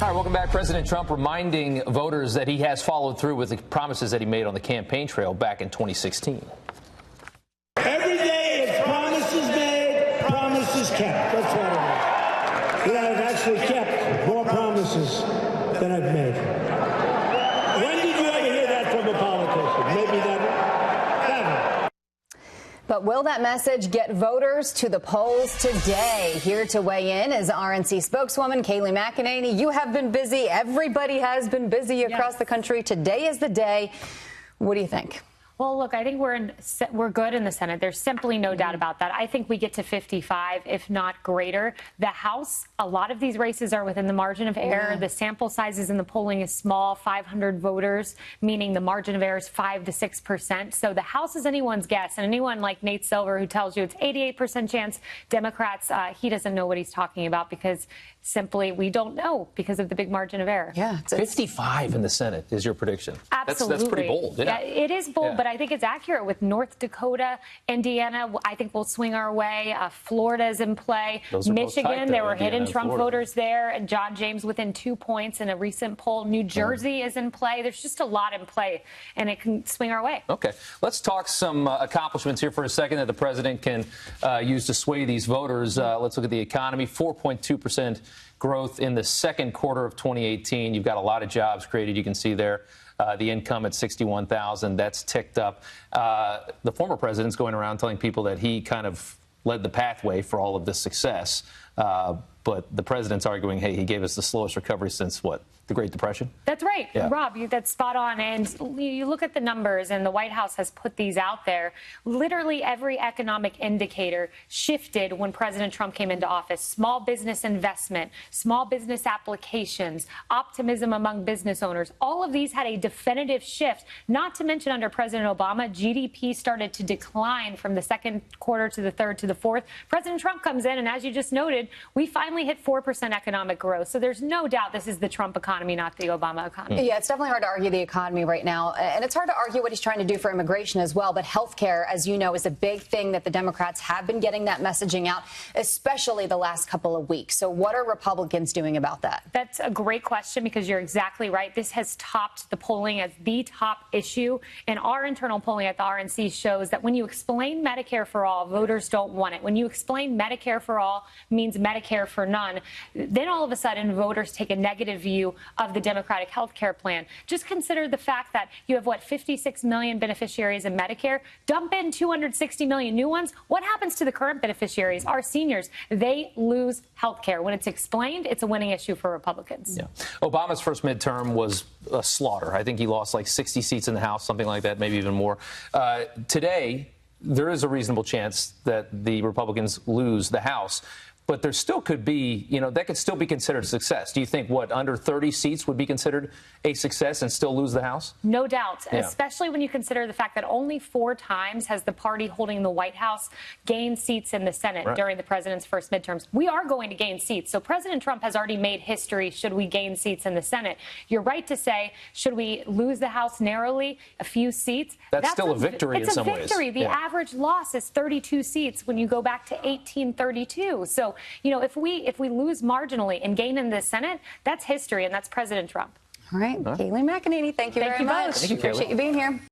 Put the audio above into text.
All right, welcome back. President Trump reminding voters that he has followed through with the promises that he made on the campaign trail back in 2016. Every day it's promises made, promises kept. That's what it is. I've actually kept more promises than I've made. When did you ever hear that from a politician? Maybe never. Never. But will that message get voters to the polls today? Here to weigh in is RNC spokeswoman Kayleigh McEnany. You have been busy. Everybody has been busy across the country. Today is the day. What do you think? Well, look, I think we're good in the Senate. There's simply no doubt about that. I think we get to 55, if not greater. The House, a lot of these races are within the margin of error. The sample sizes in the polling is small, 500 voters, meaning the margin of error is 5 to 6%. So the House is anyone's guess. And anyone like Nate Silver who tells you it's 88% chance Democrats, he doesn't know what he's talking about because simply we don't know because of the big margin of error. Yeah, 55 in the Senate is your prediction. Absolutely. That's pretty bold. Yeah, it is bold, but I think it's accurate with North Dakota, Indiana. I think we'll swing our way. Florida is in play. Michigan, there were hidden Trump voters there. And John James within 2 points in a recent poll. New Jersey is in play. There's just a lot in play, and it can swing our way. Okay. Let's talk some accomplishments here for a second that the president can use to sway these voters. Let's look at the economy. 4.2% growth in the second quarter of 2018. You've got a lot of jobs created. You can see there. The income at $61,000, that's ticked up. The former president's going around telling people that he kind of led the pathway for all of this success. But the president's arguing, hey, he gave us the slowest recovery since, what, the Great Depression? That's right. Yeah. Rob, that's spot on. And you look at the numbers, and the White House has put these out there. Literally every economic indicator shifted when President Trump came into office. Small business investment, small business applications, optimism among business owners. All of these had a definitive shift, not to mention under President Obama, GDP started to decline from the second quarter to the third to the fourth. President Trump comes in, and as you just noted, we finally hit 4% economic growth. So there's no doubt this is the Trump economy, not the Obama economy. Yeah, it's definitely hard to argue the economy right now. And it's hard to argue what he's trying to do for immigration as well. But health care, as you know, is a big thing that the Democrats have been getting that messaging out, especially the last couple of weeks. So what are Republicans doing about that? That's a great question because you're exactly right. This has topped the polling as the top issue. And our internal polling at the RNC shows that when you explain Medicare for all, voters don't want it. When you explain Medicare for all means Medicare for none, then all of a sudden voters take a negative view of the Democratic health care plan. Just consider the fact that you have, 56 million beneficiaries in Medicare. Dump in 260 million new ones. What happens to the current beneficiaries, our seniors? They lose health care. When it's explained, it's a winning issue for Republicans. Yeah. Obama's first midterm was a slaughter. I think he lost like 60 seats in the House, something like that, maybe even more. Today, there is a reasonable chance that the Republicans lose the House. But there still could be, that could still be considered a success. Do you think, under 30 seats would be considered a success and still lose the House? No doubt, especially when you consider the fact that only 4 times has the party holding the White House gained seats in the Senate during the president's first midterms. We are going to gain seats. So President Trump has already made history should we gain seats in the Senate. You're right to say, should we lose the House narrowly, a few seats? That's still a victory in some ways. It's a victory. The average loss is 32 seats when you go back to 1832. So, if we lose marginally and gain in the Senate, that's history, and that's President Trump. All right. Kayleigh McEnany, thank you very much. Thank you, Kayleigh. Appreciate you being here.